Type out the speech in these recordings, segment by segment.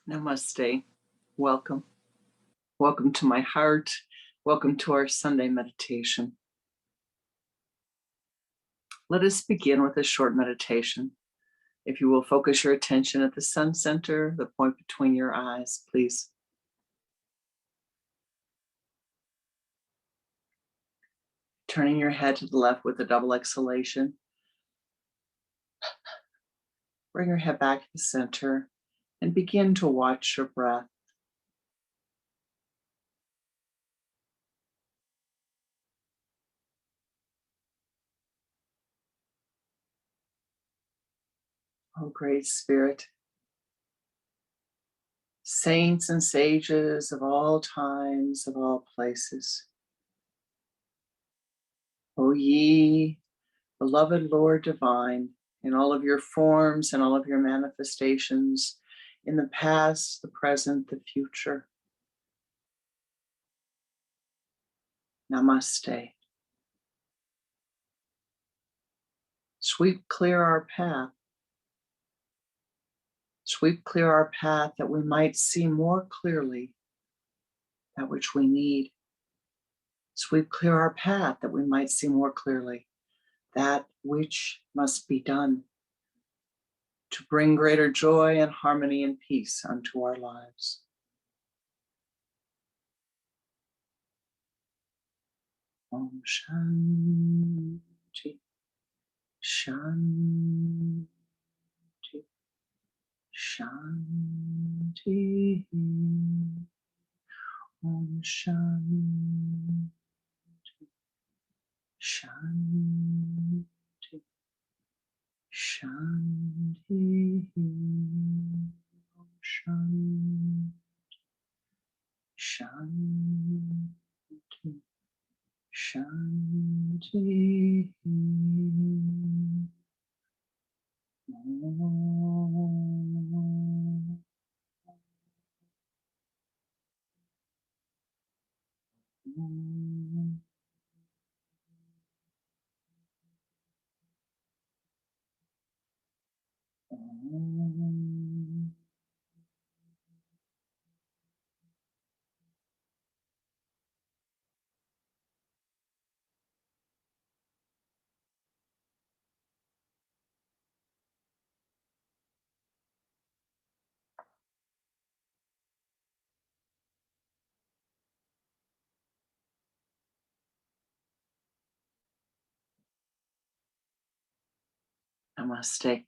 Namaste. Welcome. Welcome to my heart. Welcome to our Sunday meditation. Let us begin with a short meditation. If you will focus your attention at the sun center, the point between your eyes, please. Turning your head to the left with a double exhalation. Bring your head back to the center and begin to watch your breath. Oh, great Spirit, saints and sages of all times, of all places. O ye, beloved Lord divine, in all of your forms and all of your manifestations, in the past, the present, the future. Namaste. Sweep clear our path. Sweep clear our path that we might see more clearly that which we need. Sweep clear our path that we might see more clearly that which must be done to bring greater joy and harmony and peace unto our lives. Om Shanti, Shanti, Shanti. Om Shanti, Shanti, Shanti. Om Shanti, Shanti, Shanti. Namaste.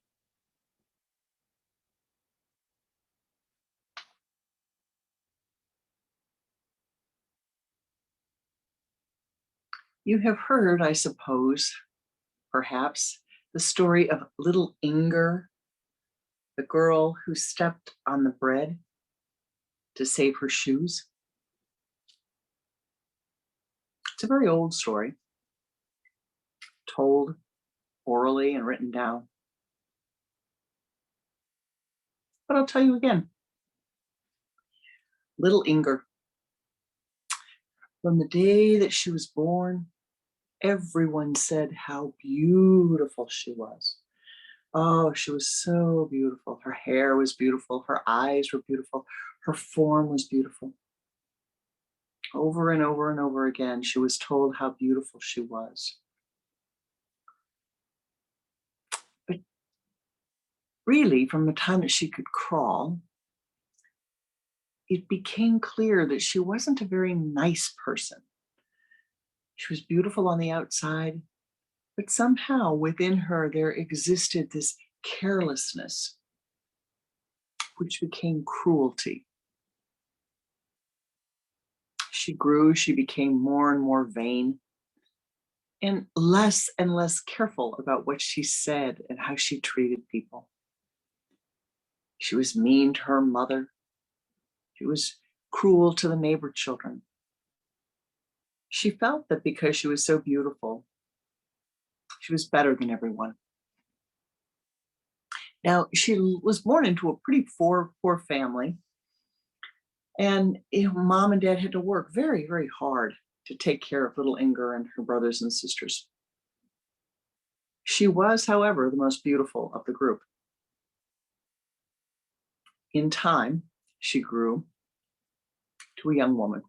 You have heard, I suppose, perhaps, the story of little Inger, the girl who stepped on the bread to save her shoes. It's a very old story, told orally and written down. But I'll tell you again. Little Inger, from the day that she was born, everyone said how beautiful she was. Oh, she was so beautiful. Her hair was beautiful. Her eyes were beautiful. Her form was beautiful. Over and over and over again, she was told how beautiful she was. But really, from the time that she could crawl, it became clear that she wasn't a very nice person. She was beautiful on the outside, but somehow within her there existed this carelessness, which became cruelty. She grew, she became more and more vain, and less careful about what she said and how she treated people. She was mean to her mother. She was cruel to the neighbor children. She felt that because she was so beautiful, she was better than everyone. Now, she was born into a pretty poor family, and mom and dad had to work very, very hard to take care of little Inger and her brothers and sisters. She was, however, the most beautiful of the group. In time, she grew to a young woman.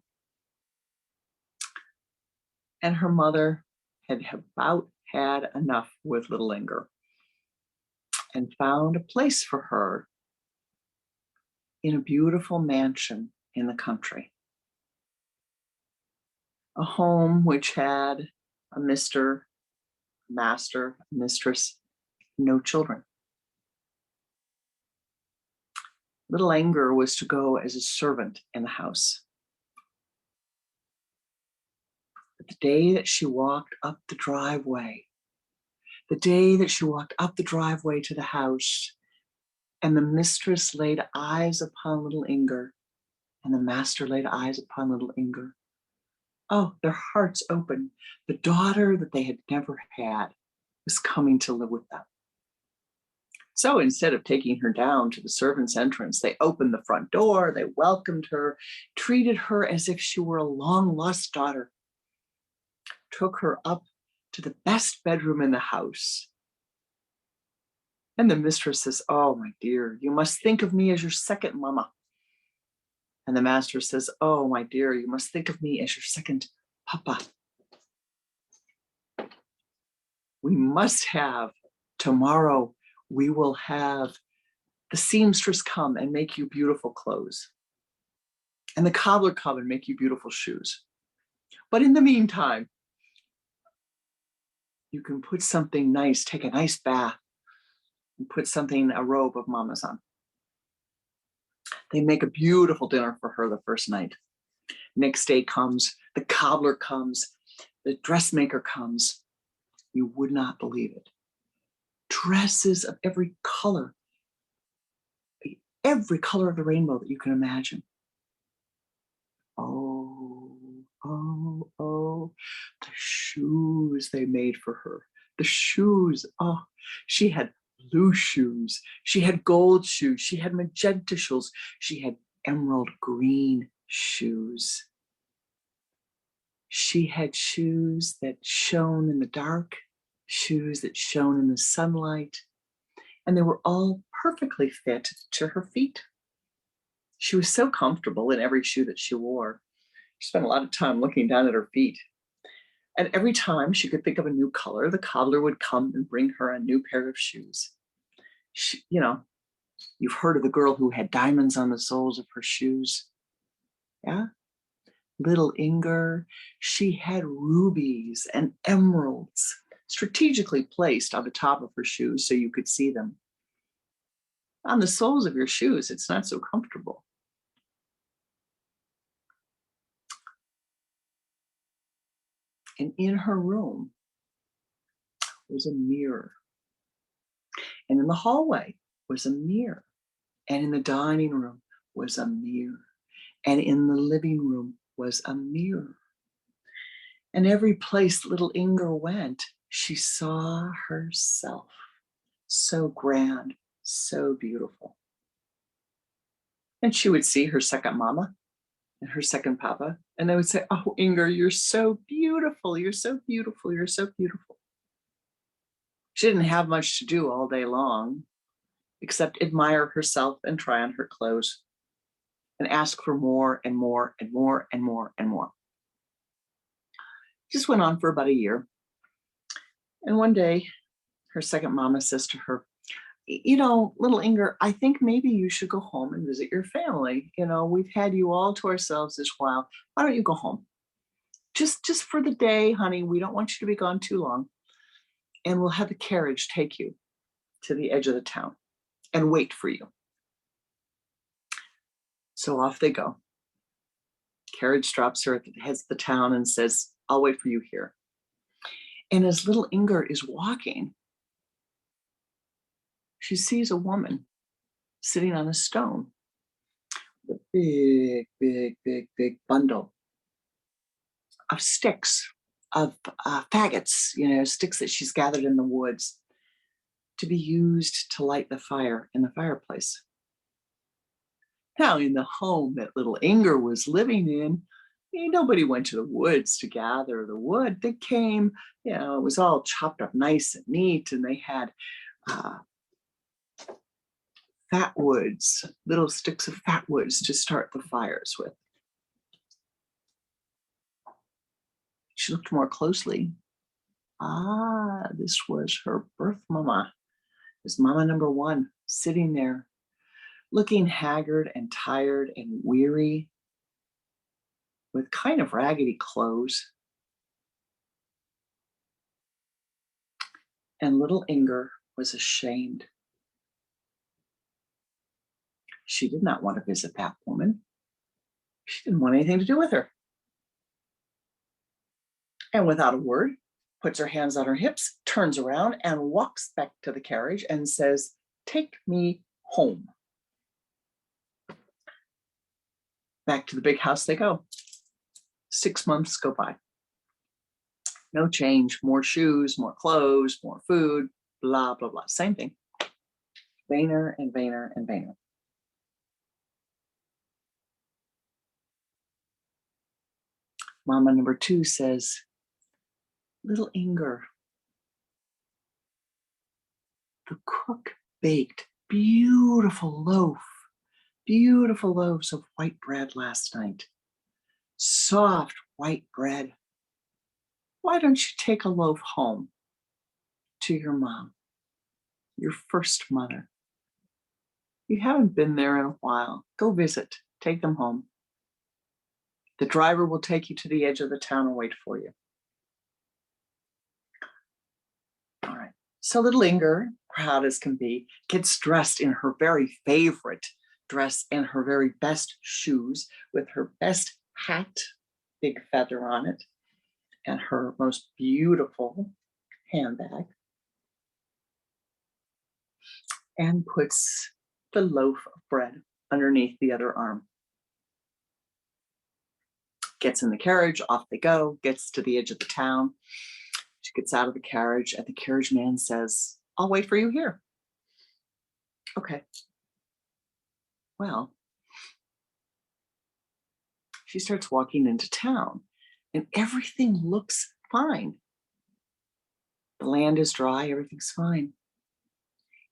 And her mother had about had enough with little Inger and found a place for her in a beautiful mansion in the country. A home which had a mister, a master, a mistress, no children. Little Inger was to go as a servant in the house. But the day that she walked up the driveway, to the house, and the mistress laid eyes upon little Inger, and the master laid eyes upon little Inger, oh, their hearts opened. The daughter that they had never had was coming to live with them. So instead of taking her down to the servants' entrance, they opened the front door, they welcomed her, treated her as if she were a long-lost daughter, took her up to the best bedroom in the house. And the mistress says, oh, my dear, you must think of me as your second mama. And the master says, oh, my dear, you must think of me as your second papa. We must have, tomorrow, we will have the seamstress come and make you beautiful clothes. And the cobbler come and make you beautiful shoes. But in the meantime, you can put something nice, take a nice bath, and put a robe of mama's on. They make a beautiful dinner for her the first night. Next day comes, the cobbler comes, the dressmaker comes. You would not believe it. Dresses of every color of the rainbow that you can imagine. Oh, the shoes they made for her. The shoes, oh, she had blue shoes, she had gold shoes, she had magenta shoes, she had emerald green shoes. She had shoes that shone in the dark, shoes that shone in the sunlight, and they were all perfectly fit to her feet. She was so comfortable in every shoe that she wore. She spent a lot of time looking down at her feet. And every time she could think of a new color, the cobbler would come and bring her a new pair of shoes. You've heard of the girl who had diamonds on the soles of her shoes. Yeah? Little Inger, she had rubies and emeralds strategically placed on the top of her shoes so you could see them. On the soles of your shoes, it's not so comfortable. And in her room was a mirror. And in the hallway was a mirror. And in the dining room was a mirror. And in the living room was a mirror. And every place little Inger went, she saw herself. So grand, so beautiful. And she would see her second mama and her second papa, and they would say, oh, Inger, you're so beautiful, you're so beautiful, you're so beautiful. She didn't have much to do all day long, except admire herself and try on her clothes and ask for more and more and more and more and more. Just went on for about a year. And one day, her second mama says to her, little Inger, I think maybe you should go home and visit your family. We've had you all to ourselves this while. Why don't you go home? Just for the day, honey. We don't want you to be gone too long. And we'll have the carriage take you to the edge of the town and wait for you. So off they go. Carriage drops her at the head of the town and says, I'll wait for you here. And as little Inger is walking, she sees a woman sitting on a stone with a big bundle of sticks, of faggots, sticks that she's gathered in the woods to be used to light the fire in the fireplace. Now, in the home that little Inger was living in, nobody went to the woods to gather the wood. They came, it was all chopped up nice and neat, and they had fat woods, little sticks of fat woods to start the fires with. She looked more closely. Ah, this was her birth mama. This mama number one, sitting there, looking haggard and tired and weary, with kind of raggedy clothes. And little Inger was ashamed. She did not want to visit that woman. She didn't want anything to do with her. And without a word, puts her hands on her hips, turns around and walks back to the carriage and says, "Take me home." Back to the big house they go. 6 months go by. No change, more shoes, more clothes, more food, blah, blah, blah. Same thing. Vainer and vainer and vainer. Mama number two says, "Little Inger, the cook baked beautiful loaves of white bread last night. Soft white bread. Why don't you take a loaf home to your mom, your first mother? You haven't been there in a while. Go visit. Take them home. The driver will take you to the edge of the town and wait for you." All right. So little Inger, proud as can be, gets dressed in her very favorite dress and her very best shoes with her best hat, big feather on it, and her most beautiful handbag, and puts the loaf of bread underneath the other arm. Gets in the carriage, off they go, gets to the edge of the town. She gets out of the carriage and the carriage man says, "I'll wait for you here." Okay. Well, she starts walking into town and everything looks fine. The land is dry, everything's fine.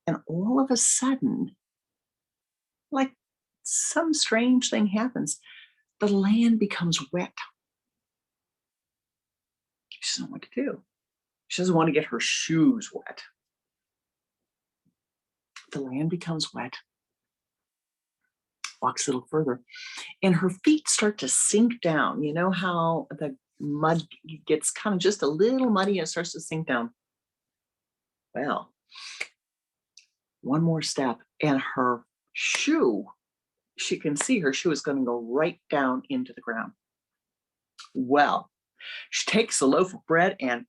And all of a sudden, like some strange thing happens, the land becomes wet. She doesn't know what to do. She doesn't want to get her shoes wet. The land becomes wet. Walks a little further, and her feet start to sink down. You know how the mud gets kind of just a little muddy and it starts to sink down? Well, one more step, and her shoe, she can see her shoe is going to go right down into the ground. Well, she takes a loaf of bread and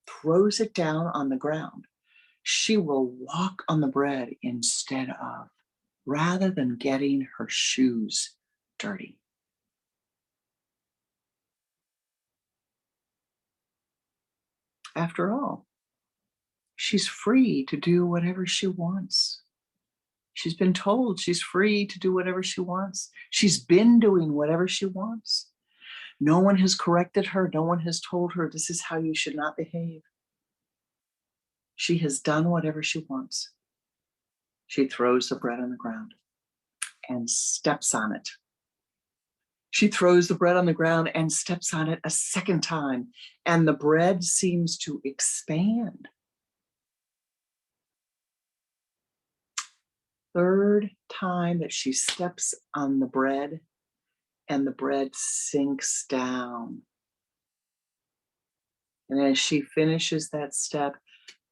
throws it down on the ground. She will walk on the bread instead of, rather than getting her shoes dirty. After all, she's free to do whatever she wants. She's been told she's free to do whatever she wants. She's been doing whatever she wants. No one has corrected her. No one has told her this is how you should not behave. She has done whatever she wants. She throws the bread on the ground and steps on it. She throws the bread on the ground and steps on it a second time, and the bread seems to expand. Third time that she steps on the bread, and the bread sinks down. And as she finishes that step,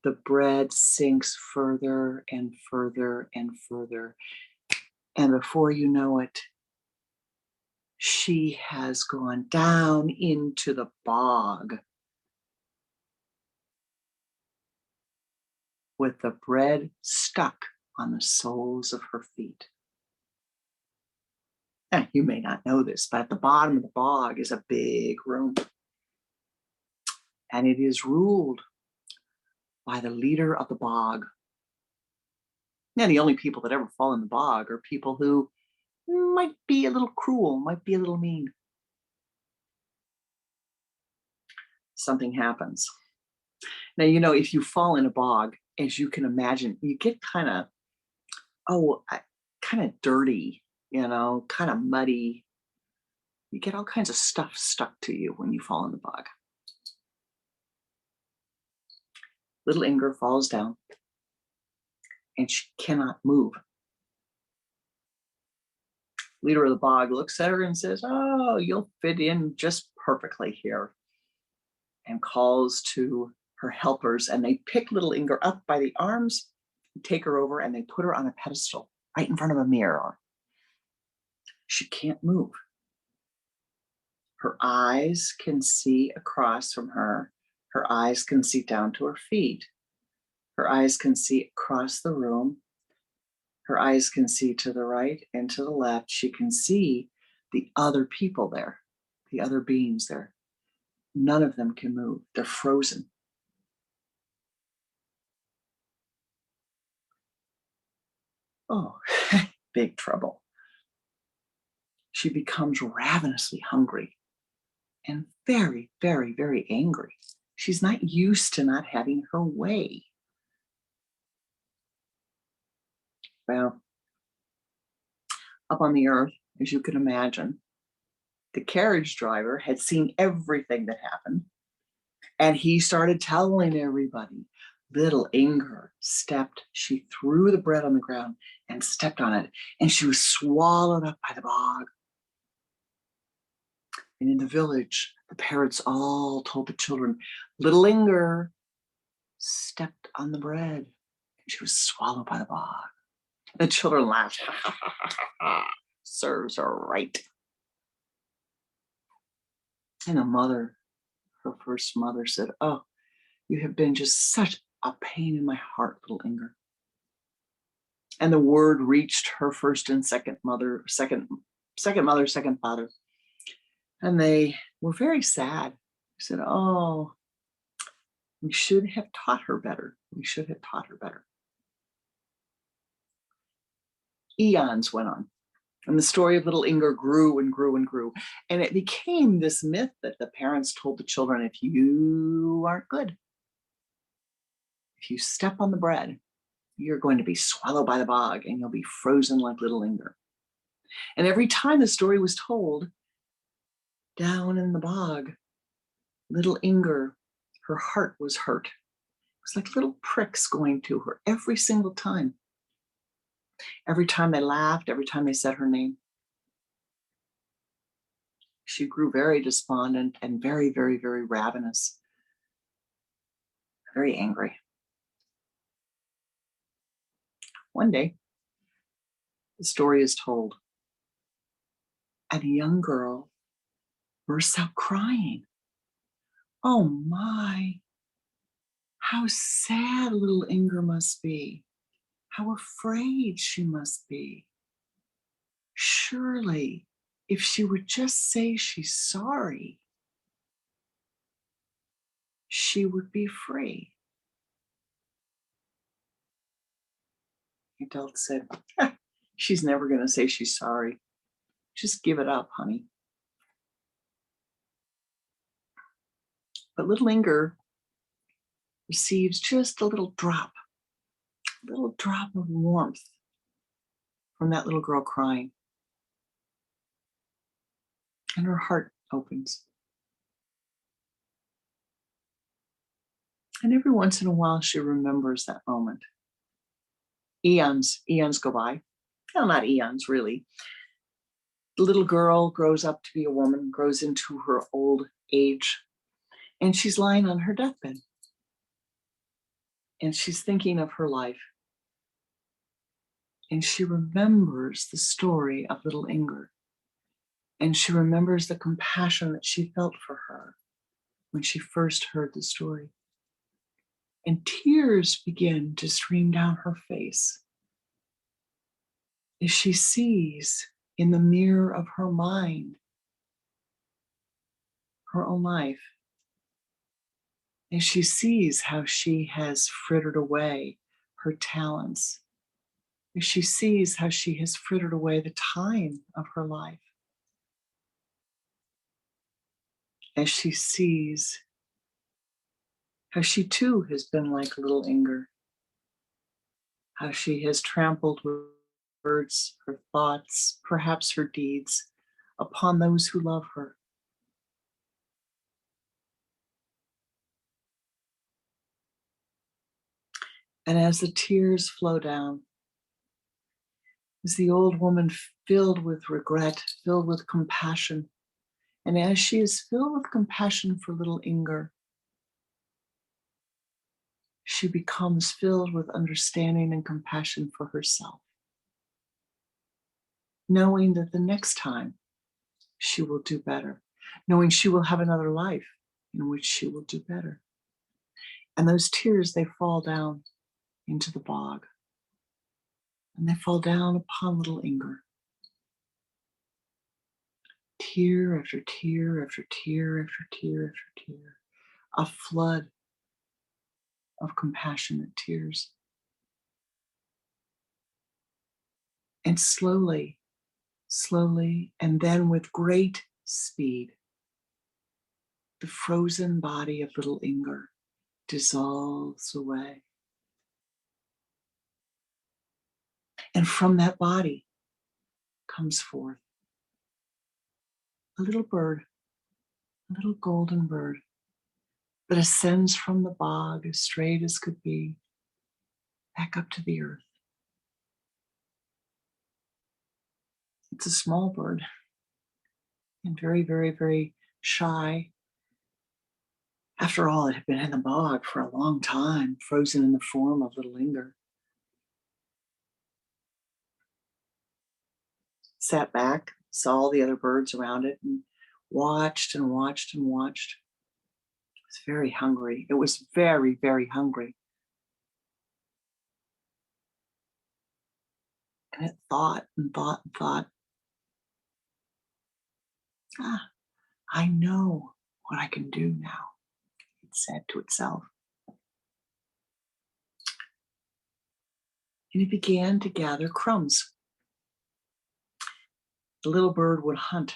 the bread sinks further and further and further. And before you know it, she has gone down into the bog with the bread stuck on the soles of her feet. Now, you may not know this, but at the bottom of the bog is a big room. And it is ruled by the leader of the bog. Now, the only people that ever fall in the bog are people who might be a little cruel, might be a little mean. Something happens. Now, if you fall in a bog, as you can imagine, you get kind of kind of dirty, kind of muddy. You get all kinds of stuff stuck to you when you fall in the bog. Little Inger falls down and she cannot move. Leader of the bog looks at her and says, "Oh, you'll fit in just perfectly here," and calls to her helpers, and they pick little Inger up by the arms, take her over, and they put her on a pedestal right in front of a mirror. She can't move. Her eyes can see across from her. Her eyes can see down to her feet. Her eyes can see across the room. Her eyes can see to the right and to the left. She can see the other people there, the other beings there. None of them can move. They're frozen. Oh, big trouble. She becomes ravenously hungry and very, very, very angry. She's not used to not having her way. Well, up on the earth, as you can imagine, the carriage driver had seen everything that happened, and he started telling everybody. Little Inger she threw the bread on the ground and stepped on it, and she was swallowed up by the bog. And in the village, the parents all told the children, little Inger stepped on the bread, and she was swallowed by the bog. The children laughed. Ha, ha, ha, ha, ha. Serves her right. And her first mother said, "Oh, you have been just such a pain in my heart, little Inger." And the word reached her first and second mother, second father. And they were very sad. They said, "Oh, we should have taught her better. We should have taught her better." Eons went on, and the story of little Inger grew and grew and grew. And it became this myth that the parents told the children, if you aren't good, if you step on the bread, you're going to be swallowed by the bog and you'll be frozen like little Inger. And every time the story was told, down in the bog, little Inger, her heart was hurt. It was like little pricks going to her every single time. Every time they laughed, every time they said her name. She grew very despondent and very, very, very ravenous, very angry. One day, the story is told, and a young girl bursts out crying. Oh my, how sad little Inger must be. How afraid she must be. Surely, if she would just say she's sorry, she would be free. The adult said, she's never going to say she's sorry. Just give it up, honey. But little Inger receives just a little drop of warmth from that little girl crying. And her heart opens. And every once in a while, she remembers that moment. Eons go by. Well, not eons, really. The little girl grows up to be a woman, grows into her old age, and she's lying on her deathbed. And she's thinking of her life. And she remembers the story of little Inger. And she remembers the compassion that she felt for her when she first heard the story. And tears begin to stream down her face as she sees in the mirror of her mind her own life. As she sees how she has frittered away her talents. As she sees how she has frittered away the time of her life. As she sees how she too has been like little Inger. How she has trampled with words, her thoughts, perhaps her deeds, upon those who love her. And as the tears flow down, as the old woman filled with regret, filled with compassion, and as she is filled with compassion for little Inger, she becomes filled with understanding and compassion for herself, knowing that the next time she will do better, knowing she will have another life in which she will do better. And those tears, they fall down into the bog, and they fall down upon little Inger. Tear after tear after tear after tear after tear, a flood of compassionate tears. And slowly, slowly, and then with great speed, the frozen body of little Inger dissolves away. And from that body comes forth a little bird, a little golden bird that ascends from the bog as straight as could be, back up to the earth. It's a small bird and very, very, very shy. After all, it had been in the bog for a long time, frozen in the form of little Inger. Sat back, saw all the other birds around it, and watched and watched and watched. It was very hungry. It was very, very hungry. And it thought and thought and thought, I know what I can do now, it said to itself. And it began to gather crumbs. The little bird would hunt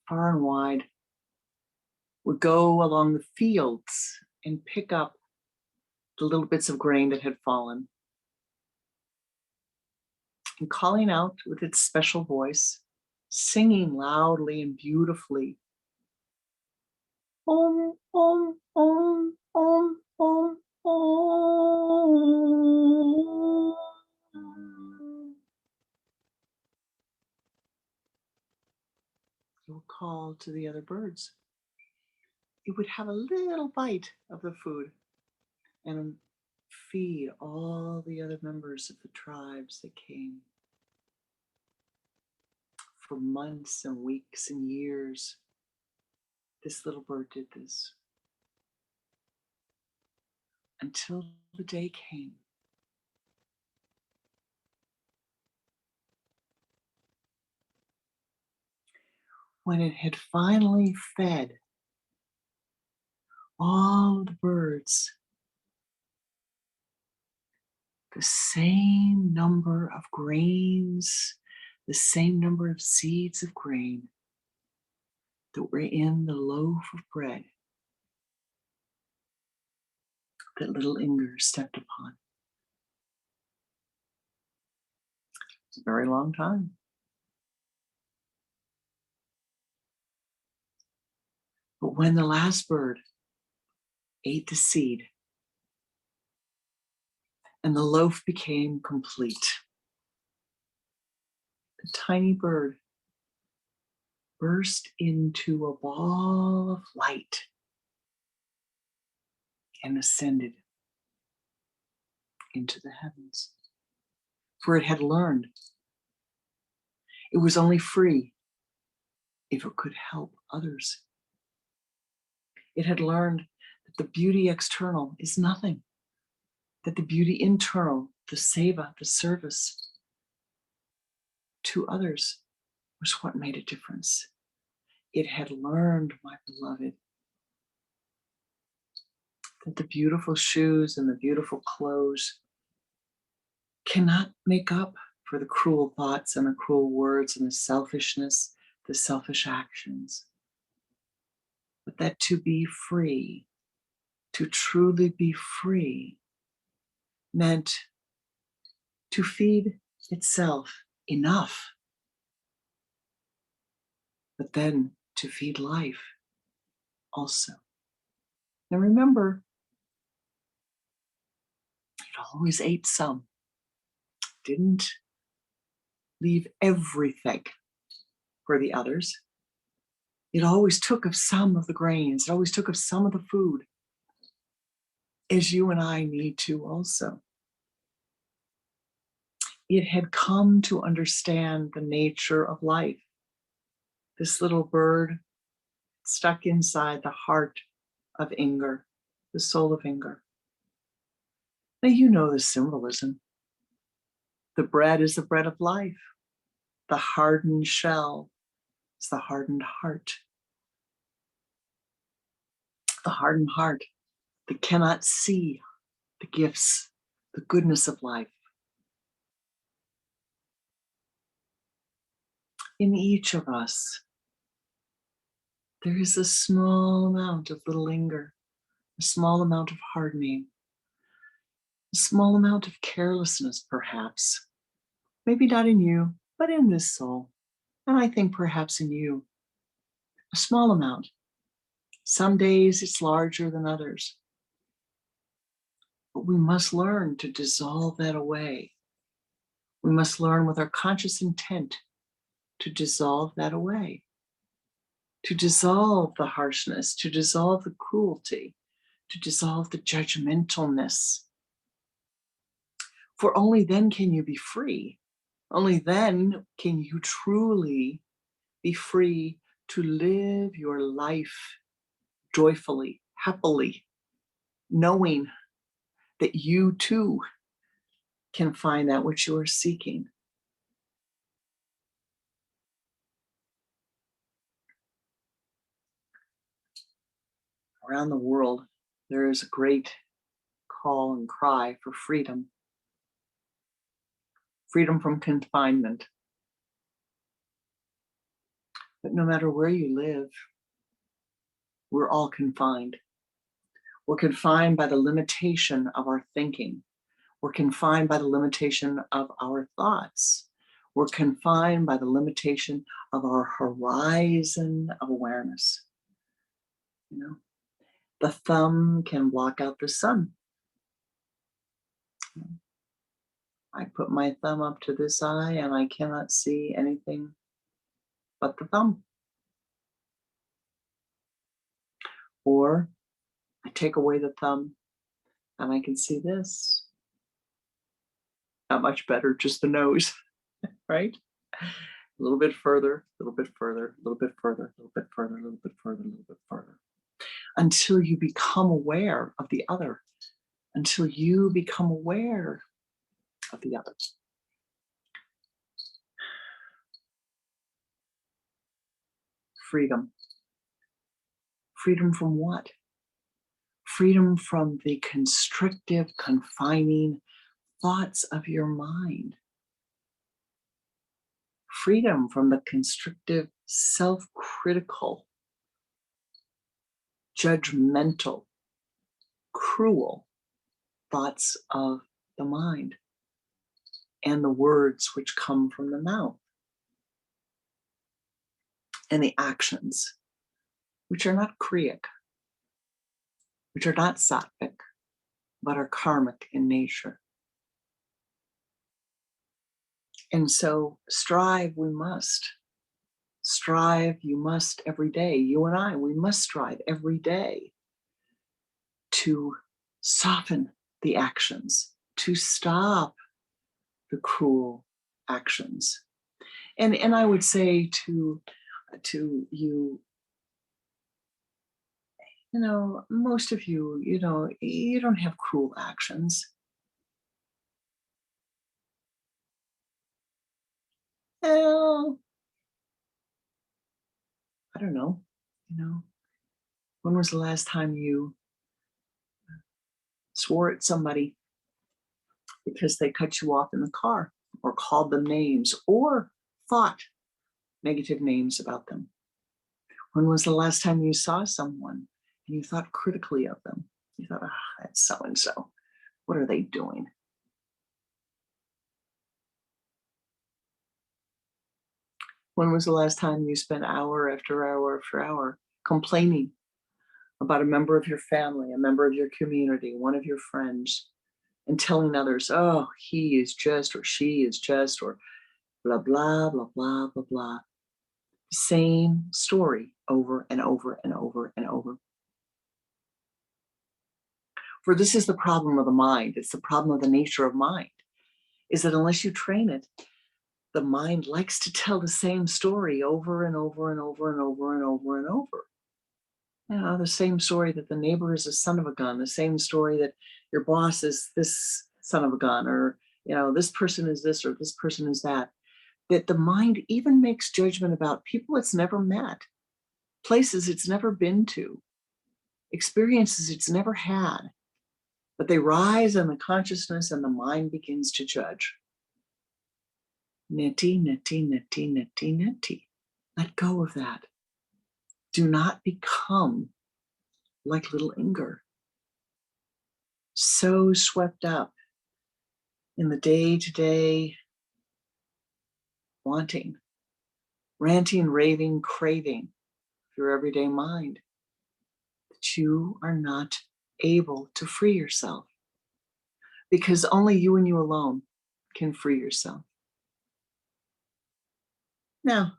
far and wide, would go along the fields and pick up the little bits of grain that had fallen. And calling out with its special voice, singing loudly and beautifully, Om, Om, Om, Om, Om, Om. It would call to the other birds. It would have a little bite of the food and feed all the other members of the tribes that came. For months and weeks and years, this little bird did this. Until the day came when it had finally fed all the birds the same number of grains, the same number of seeds of grain that were in the loaf of bread that little Inger stepped upon. It's a very long time. But when the last bird ate the seed and the loaf became complete, the tiny bird burst into a ball of light and ascended into the heavens. For it had learned it was only free if it could help others. It had learned that the beauty external is nothing, that the beauty internal, the seva, the service to others, was what made a difference. It had learned, my beloved, that the beautiful shoes and the beautiful clothes cannot make up for the cruel thoughts and the cruel words and the selfishness, the selfish actions. But that to be free, to truly be free, meant to feed itself enough, but then to feed life also. Now remember, it always ate some, didn't leave everything for the others. It always took of some of the grains, it always took of some of the food, as you and I need to also. It had come to understand the nature of life. This little bird stuck inside the heart of Inger, the soul of Inger. Now you know the symbolism. The bread is the bread of life. The hardened shell is the hardened heart. The hardened heart that cannot see the gifts, the goodness of life. In each of us, there is a small amount of little Inger, a small amount of hardening, a small amount of carelessness, perhaps. Maybe not in you, but in this soul. And I think perhaps in you, a small amount. Some days it's larger than others. But we must learn to dissolve that away. We must learn with our conscious intent to dissolve that away, to dissolve the harshness, to dissolve the cruelty, to dissolve the judgmentalness. For only then can you be free. Only then can you truly be free to live your life joyfully, happily, knowing that you too can find that which you are seeking. Around the world, there is a great call and cry for freedom. Freedom from confinement. But no matter where you live, we're all confined. We're confined by the limitation of our thinking. We're confined by the limitation of our thoughts. We're confined by the limitation of our horizon of awareness. You know, the thumb can block out the sun. I put my thumb up to this eye and I cannot see anything but the thumb. Or I take away the thumb and I can see this. Not much better, just the nose, right? A little bit further, a little bit further, a little bit further, a little bit further, a little bit further, a little bit further. Until you become aware of the other. Until you become aware of the other. Freedom. Freedom from what? Freedom from the constrictive, confining thoughts of your mind. Freedom from the constrictive, self-critical, judgmental, cruel thoughts of the mind and the words which come from the mouth and the actions which are not Kriya, which are not sattvic, but are karmic in nature. And so strive we must. Strive you must every day. You and I, we must strive every day to soften the actions, to stop the cruel actions. And I would say to you, you know, most of you, you know, you don't have cruel actions. Well, I don't know, you know, when was the last time you swore at somebody because they cut you off in the car or called them names or thought negative names about them? When was the last time you saw someone and you thought critically of them? You thought, ah, that's so-and-so. What are they doing? When was the last time you spent hour after hour after hour complaining about a member of your family, a member of your community, one of your friends, and telling others, oh, he is just, or she is just, or blah, blah, blah, blah, blah, blah. Same story over and over and over and over. For this is the problem of the mind. It's the problem of the nature of mind, is that unless you train it, the mind likes to tell the same story over and over and over and over and over and over. You know, the same story that the neighbor is a son of a gun, the same story that your boss is this son of a gun, or, you know, this person is this or this person is that. That the mind even makes judgment about people it's never met, places it's never been to, experiences it's never had. But they rise in the consciousness and the mind begins to judge. Neti, neti, neti, neti, neti. Let go of that. Do not become like little Inger, so swept up in the day-to-day wanting, ranting, raving, craving of your everyday mind, that you are not able to free yourself, because only you and you alone can free yourself. Now,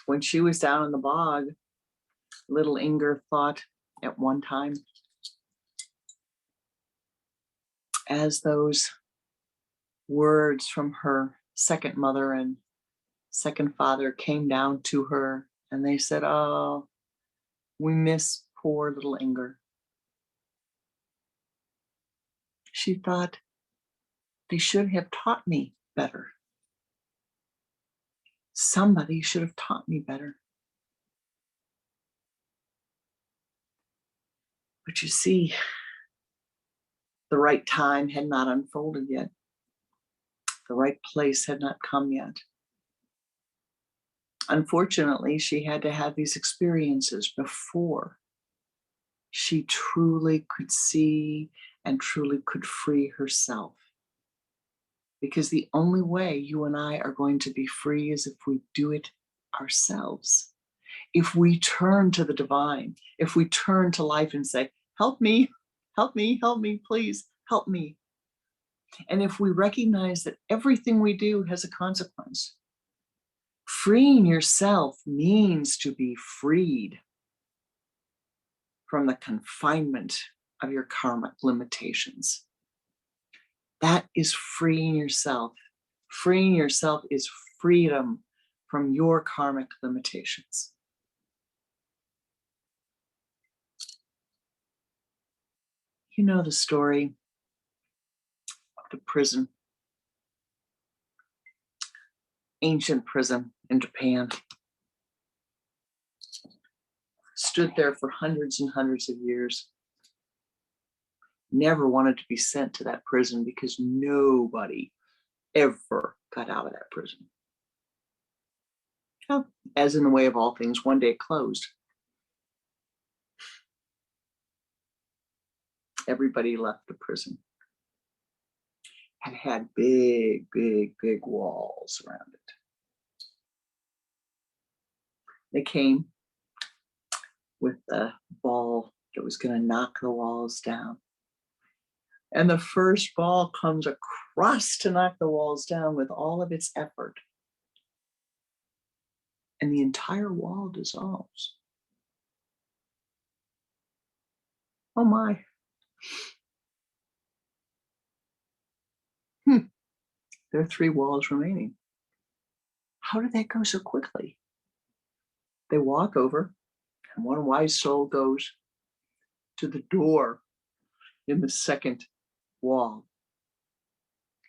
when she was down in the bog, little Inger thought at one time, as those words from her second mother and second father came down to her, and they said, oh, we miss poor little Inger. She thought, they should have taught me better. Somebody should have taught me better. But you see, the right time had not unfolded yet. The right place had not come yet. Unfortunately, she had to have these experiences before she truly could see and truly could free herself. Because the only way you and I are going to be free is if we do it ourselves. If we turn to the divine, if we turn to life and say, help me, help me, help me, please, help me. And if we recognize that everything we do has a consequence, freeing yourself means to be freed from the confinement of your karmic limitations. That is freeing yourself. Freeing yourself is freedom from your karmic limitations. You know the story of the prison, ancient prison in Japan. Stood there for hundreds and hundreds of years. Never wanted to be sent to that prison because nobody ever got out of that prison. Well, as in the way of all things, one day it closed. Everybody left the prison. And had big, big, big walls around it. They came with the ball that was going to knock the walls down. And the first ball comes across to knock the walls down with all of its effort. And the entire wall dissolves. Oh my. There are 3 walls remaining. How did that go so quickly? They walk over, and one wise soul goes to the door in the second wall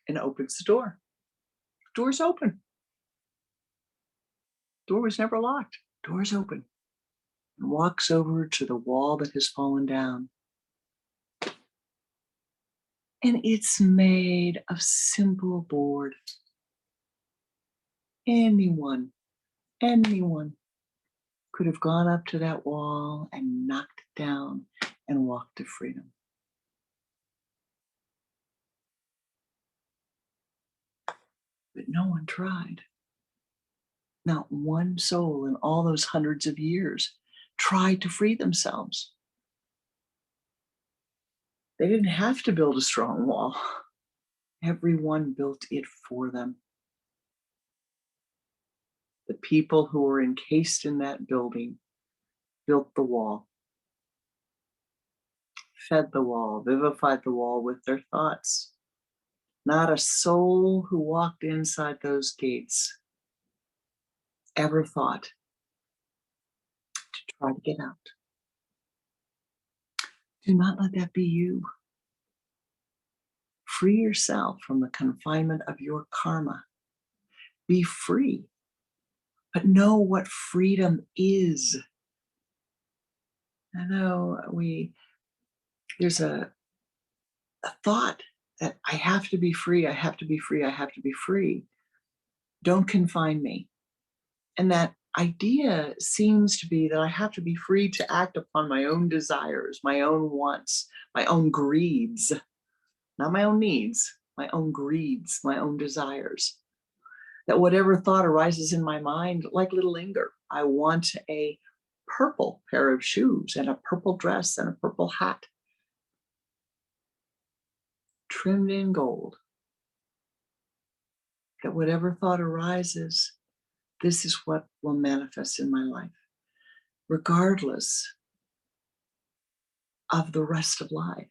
and opens the door. Door's open. Door was never locked. Door's open. And walks over to the wall that has fallen down. And it's made of simple board. Anyone could have gone up to that wall and knocked it down and walked to freedom. but no one tried. Not one soul in all those hundreds of years tried to free themselves. They didn't have to build a strong wall. Everyone built it for them. The people who were encased in that building built the wall, fed the wall, vivified the wall with their thoughts. Not a soul who walked inside those gates ever thought to try to get out. Do not let that be you. Free yourself from the confinement of your karma. Be free, but know what freedom is. I know there's a thought that I have to be free, I have to be free, I have to be free. Don't confine me. And that idea seems to be that I have to be free to act upon my own desires, my own wants, my own greeds, not my own needs, my own greeds, my own desires. That whatever thought arises in my mind, like little Inger, I want a purple pair of shoes and a purple dress and a purple hat, trimmed in gold. That whatever thought arises, this is what will manifest in my life, regardless of the rest of life,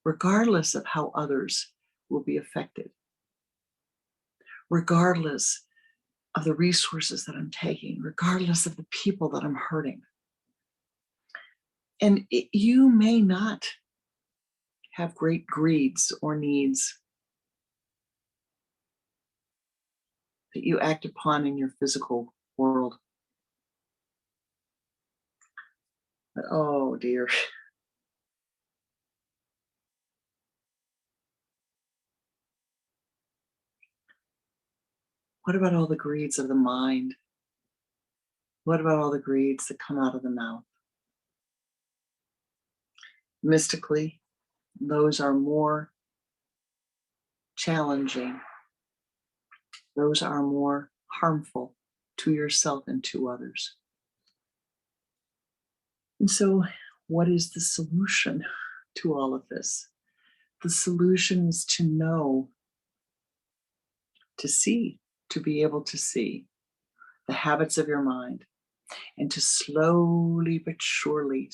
regardless of how others will be affected, regardless of the resources that I'm taking, regardless of the people that I'm hurting. And you may not have great greeds or needs that you act upon in your physical world. But oh dear. What about all the greeds of the mind? What about all the greeds that come out of the mouth? Mystically, those are more challenging. Those are more harmful to yourself and to others. And so, what is the solution to all of this? The solution is to know, to see, to be able to see the habits of your mind, and to slowly but surely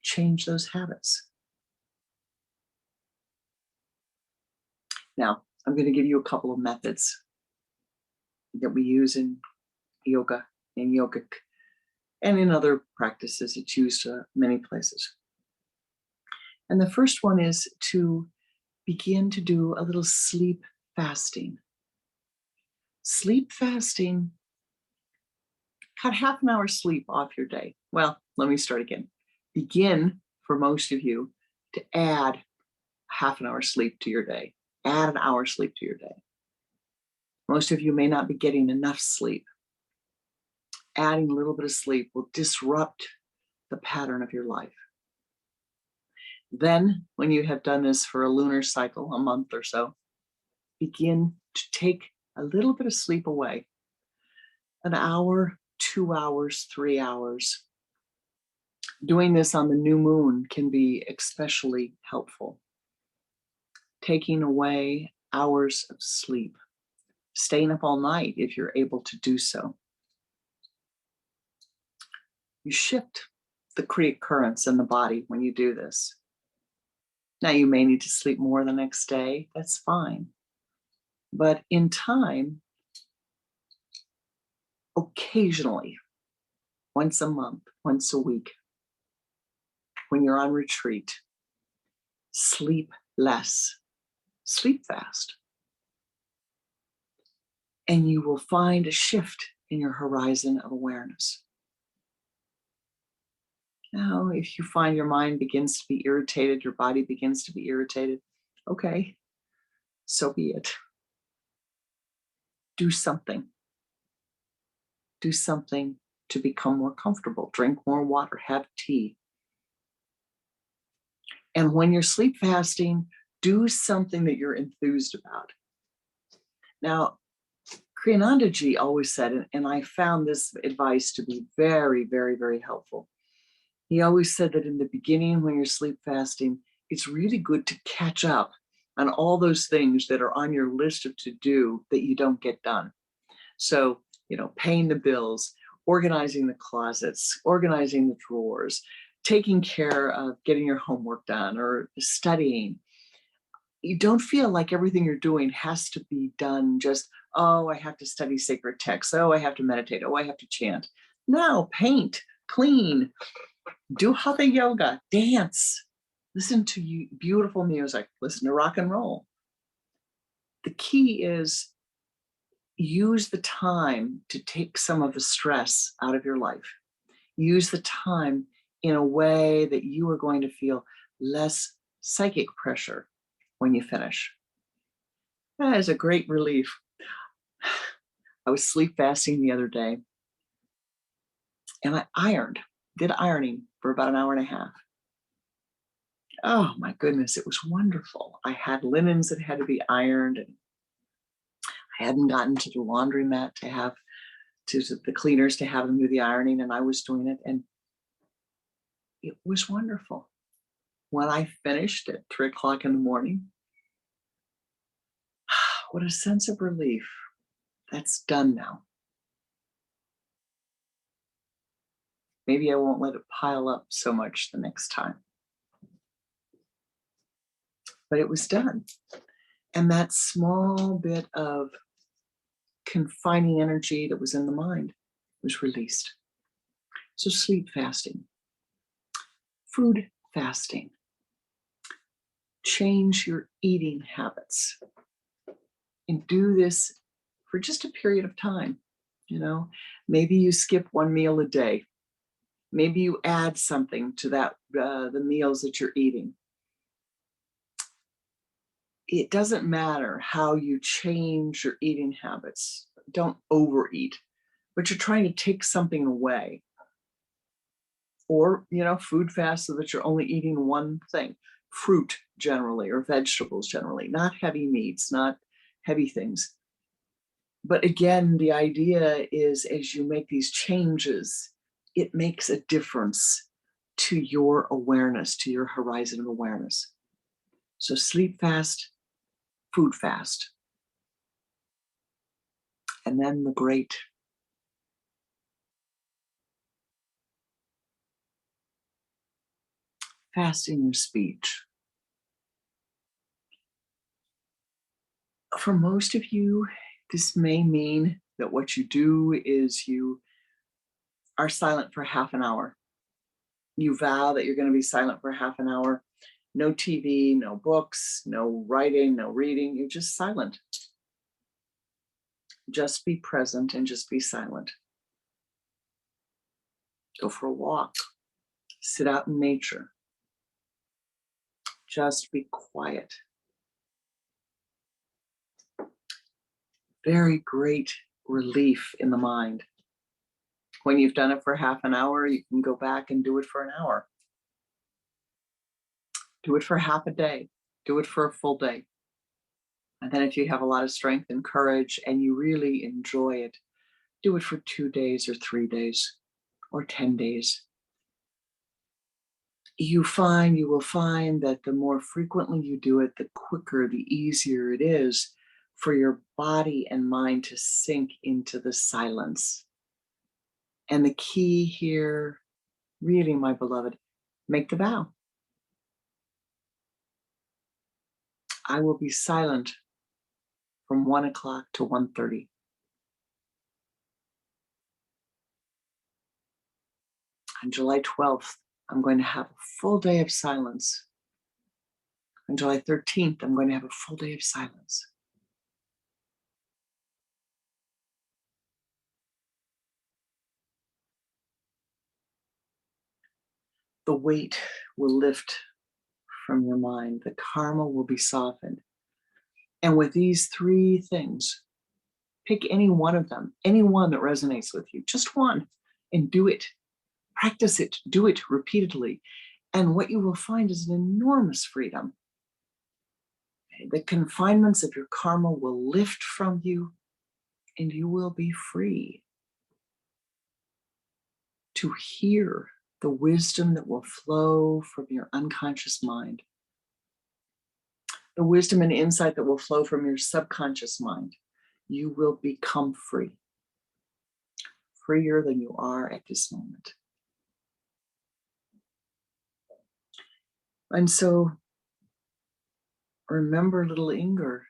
change those habits. Now, I'm going to give you a couple of methods that we use in yoga and yogic and in other practices. It's used many places. And the first one is to begin to do a little sleep fasting. Sleep fasting, cut half an hour sleep off your day. Well, let me start again. Begin, for most of you, to add half an hour sleep to your day. Add an hour sleep to your day. Most of you may not be getting enough sleep. Adding a little bit of sleep will disrupt the pattern of your life. Then, when you have done this for a lunar cycle, a month or so, begin to take a little bit of sleep away. An hour, 2 hours, 3 hours. Doing this on the new moon can be especially helpful. Taking away hours of sleep. Staying up all night if you're able to do so. You shift the Kriya currents in the body when you do this. Now, you may need to sleep more the next day. That's fine. But in time, occasionally, once a month, once a week, when you're on retreat, sleep less, sleep fast. And you will find a shift in your horizon of awareness. Now, if you find your mind begins to be irritated, your body begins to be irritated, okay, so be it. Do something. Do something to become more comfortable. Drink more water, have tea. And when you're sleep fasting, do something that you're enthused about. Now, Kriyananda ji always said, and I found this advice to be very, very, very helpful. He always said that in the beginning, when you're sleep fasting, it's really good to catch up on all those things that are on your list of to do that you don't get done. So, paying the bills, organizing the closets, organizing the drawers, taking care of getting your homework done or studying. You don't feel like everything you're doing has to be done just, oh, I have to study sacred texts. Oh, I have to meditate. Oh, I have to chant. No, paint, clean, do hatha yoga, dance, listen to beautiful music, listen to rock and roll. The key is use the time to take some of the stress out of your life. Use the time in a way that you are going to feel less psychic pressure when you finish. That is a great relief. I was sleep fasting the other day and I did ironing for about an hour and a half. Oh my goodness, it was wonderful. I had linens that had to be ironed, and I hadn't gotten to the laundromat to the cleaners to have them do the ironing, and I was doing it, and it was wonderful. When I finished at 3:00 in the morning, what a sense of relief. That's done now. Maybe I won't let it pile up so much the next time. But it was done. And that small bit of confining energy that was in the mind was released. So sleep fasting, food fasting, change your eating habits, and do this for just a period of time. Maybe you skip one meal a day. Maybe you add something to that, the meals that you're eating. It doesn't matter how you change your eating habits. Don't overeat, but you're trying to take something away. Or, food fast so that you're only eating one thing, fruit generally, or vegetables generally, not heavy meats, not heavy things. But again, the idea is as you make these changes, it makes a difference to your awareness, to your horizon of awareness. So sleep fast, food fast. And then the great fasting your speech. For most of you, this may mean that what you do is you are silent for half an hour. You vow that you're going to be silent for half an hour. No TV, no books, no writing, no reading. You're just silent. Just be present and just be silent. Go for a walk. Sit out in nature. Just be quiet. Very great relief in the mind. When you've done it for half an hour, you can go back and do it for an hour. Do it for half a day. Do it for a full day. And then if you have a lot of strength and courage and you really enjoy it, do it for 2 days or 3 days or 10 days. You will find that the more frequently you do it, the quicker, the easier it is for your body and mind to sink into the silence. And the key here, really, my beloved, make the vow. I will be silent from 1:00 to 1:30. On July 12th, I'm going to have a full day of silence. On July 13th, I'm going to have a full day of silence. The weight will lift from your mind. The karma will be softened. And with these 3 things, pick any one of them, any one that resonates with you, just one, and do it. Practice it, do it repeatedly. And what you will find is an enormous freedom. The confinements of your karma will lift from you, and you will be free to hear the wisdom that will flow from your unconscious mind, the wisdom and insight that will flow from your subconscious mind. You will become free, freer than you are at this moment. And so remember, little Inger,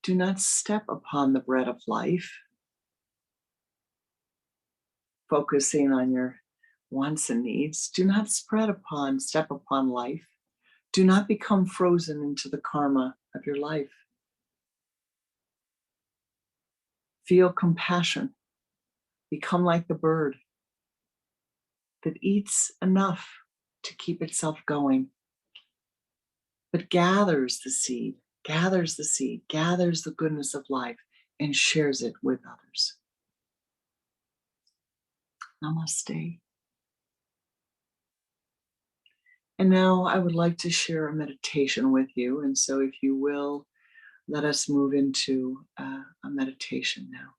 do not step upon the bread of life, focusing on your wants and needs. Do not step upon life. Do not become frozen into the karma of your life. Feel compassion. Become like the bird that eats enough to keep itself going, but gathers the seed, gathers the goodness of life, and shares it with others. Namaste. And now I would like to share a meditation with you. And so if you will, let us move into a meditation now.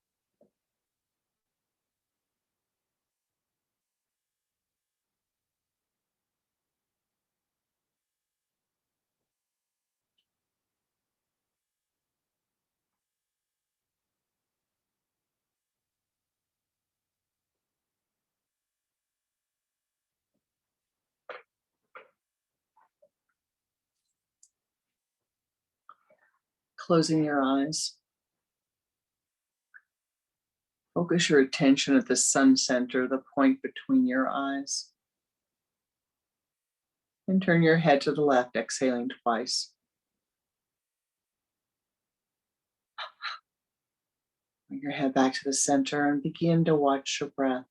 Closing your eyes. Focus your attention at the sun center, the point between your eyes. And turn your head to the left, exhaling twice. Bring your head back to the center and begin to watch your breath.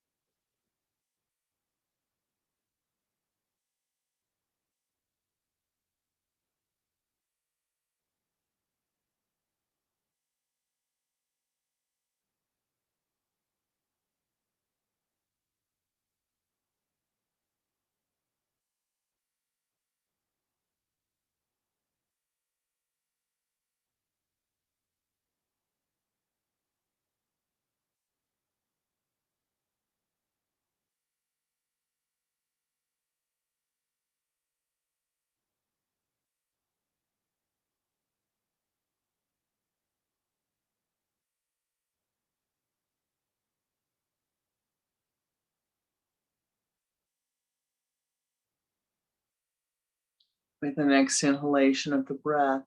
With the next inhalation of the breath,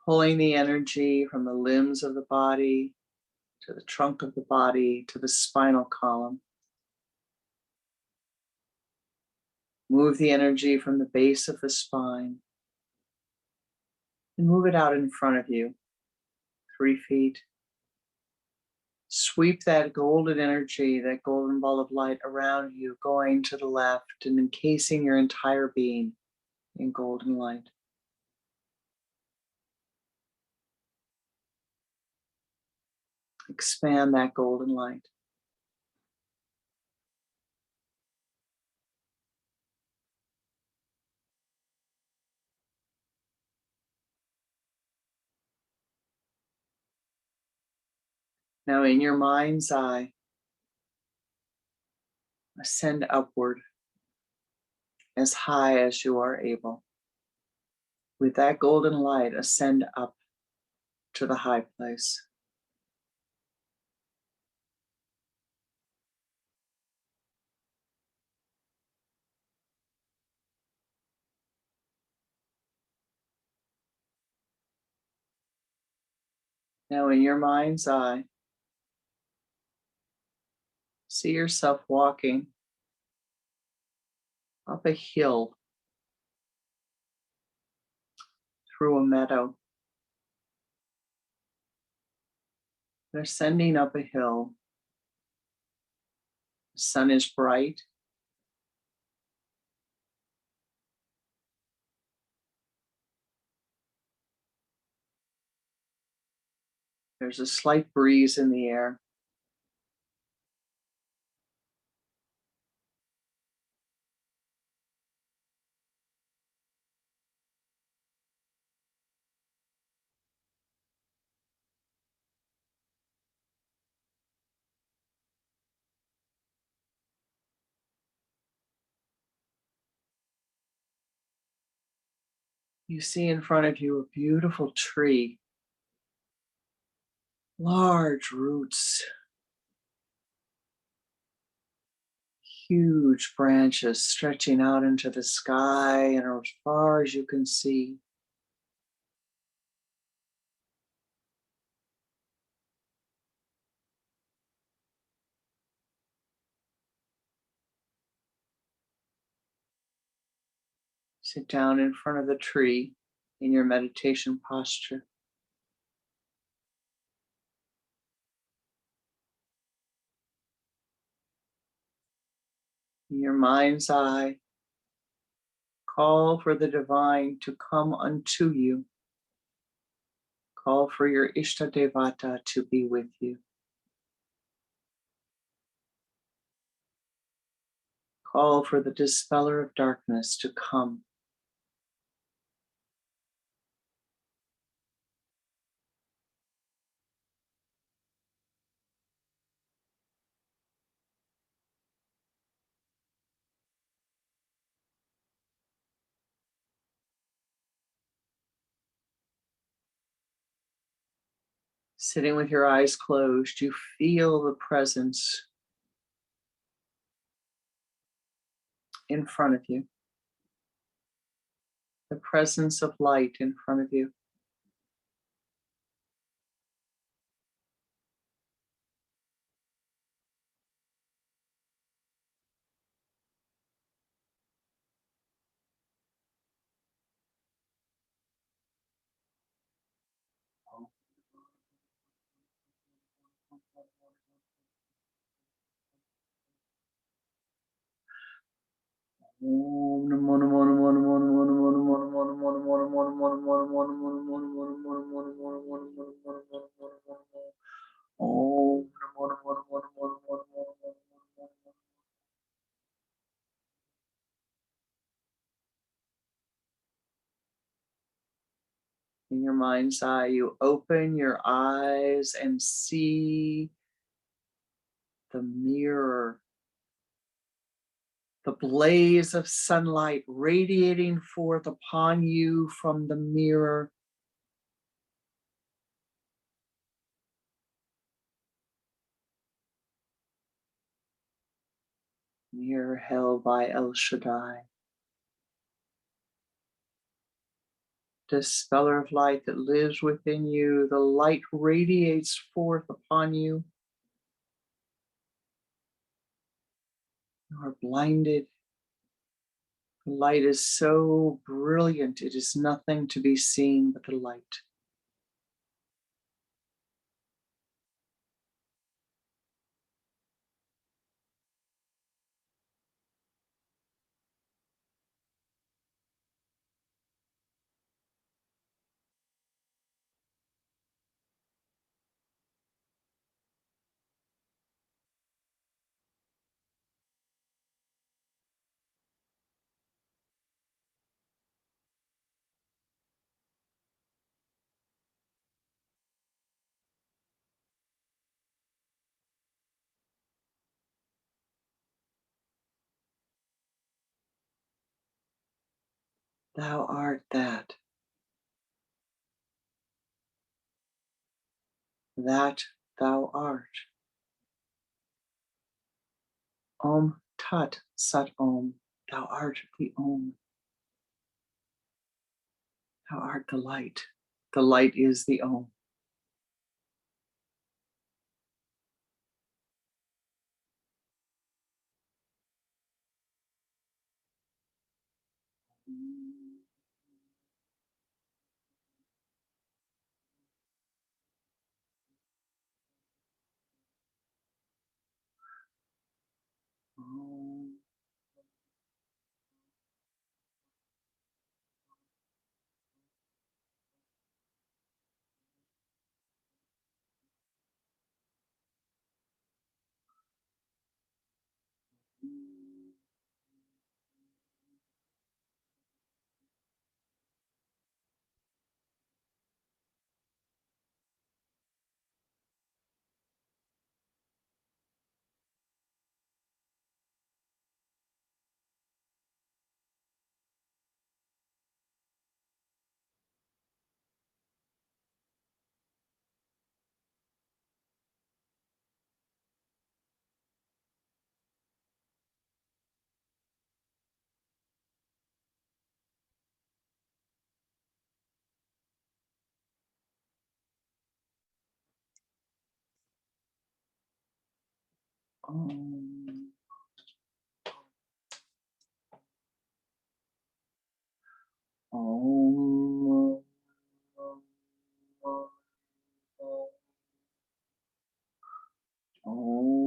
pulling the energy from the limbs of the body to the trunk of the body to the spinal column. Move the energy from the base of the spine and move it out in front of you, 3 feet. Sweep that golden energy, that golden ball of light around you, going to the left and encasing your entire being in golden light. Expand that golden light. Now in your mind's eye, ascend upward as high as you are able. With that golden light, ascend up to the high place. Now in your mind's eye, see yourself walking up a hill through a meadow. They're ascending up a hill. The sun is bright. There's a slight breeze in the air. You see in front of you a beautiful tree, large roots, huge branches stretching out into the sky and as far as you can see. Sit down in front of the tree in your meditation posture. In your mind's eye, call for the divine to come unto you. Call for your Ishta Devata to be with you. Call for the dispeller of darkness to come. Sitting with your eyes closed, you feel the presence in front of you, the presence of light in front of you. In your mind's eye, you open your eyes and see the mirror, the blaze of sunlight radiating forth upon you from the mirror. Mirror held by El Shaddai. Dispeller of light that lives within you, the light radiates forth upon you. You are blinded. The light is so brilliant, it is nothing to be seen but the light. Thou art that. That thou art. Om Tat Sat Om. Thou art the Om. Thou art the light. The light is the Om. Om. Om. Om. Om.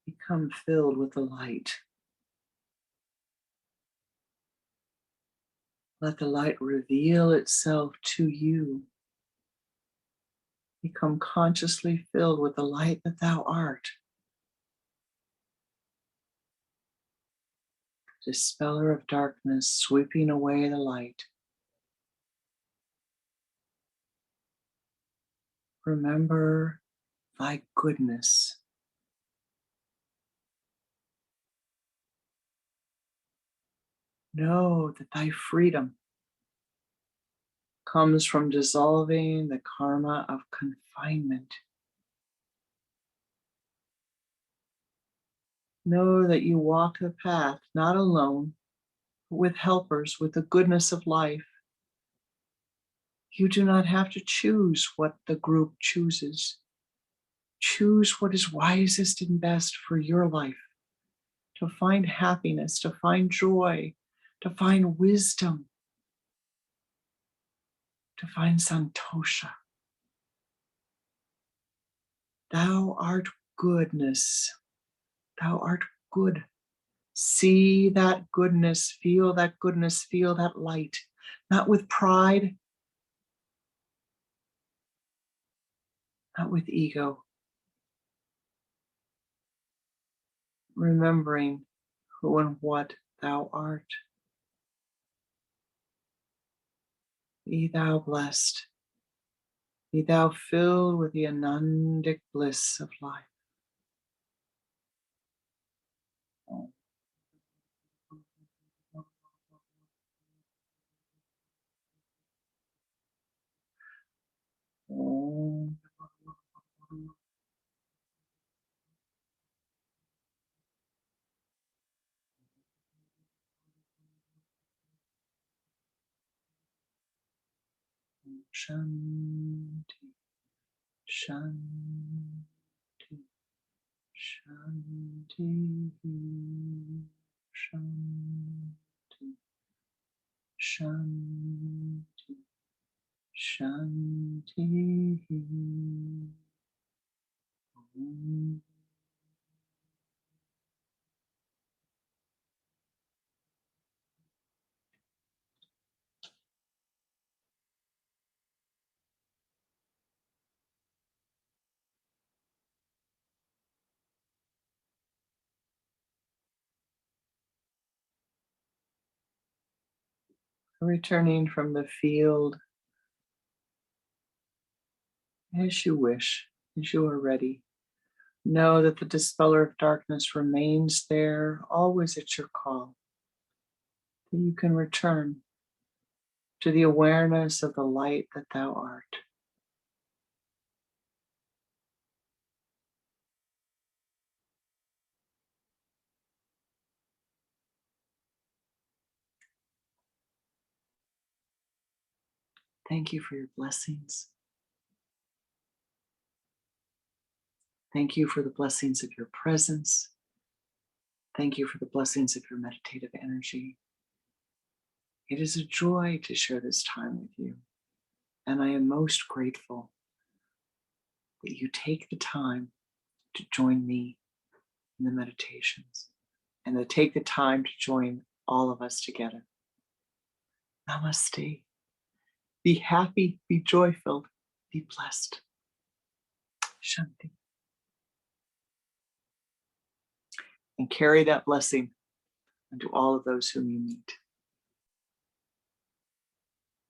Become filled with the light. Let the light reveal itself to you. Become consciously filled with the light that thou art. Dispeller of darkness, sweeping away the light. Remember thy goodness. Know that thy freedom comes from dissolving the karma of confinement. Know that you walk the path not alone, but with helpers, with the goodness of life. You do not have to choose what the group chooses. Choose what is wisest and best for your life, to find happiness, to find joy, to find wisdom, to find santosha. Thou art goodness. Thou art good. See that goodness, feel that light, not with pride, not with ego, remembering who and what thou art. Be thou blessed. Be thou filled with the anandic bliss of life. Om. Shanti, shanti, shanti, shanti, shanti, shanti. Om. Returning from the field as you wish, as you are ready. Know that the dispeller of darkness remains there, always at your call. That you can return to the awareness of the light that thou art. Thank you for your blessings. Thank you for the blessings of your presence. Thank you for the blessings of your meditative energy. It is a joy to share this time with you, and I am most grateful that you take the time to join me in the meditations and to take the time to join all of us together. Namaste. Be happy, be joy-filled, be blessed. Shanti. and carry that blessing unto all of those whom you meet.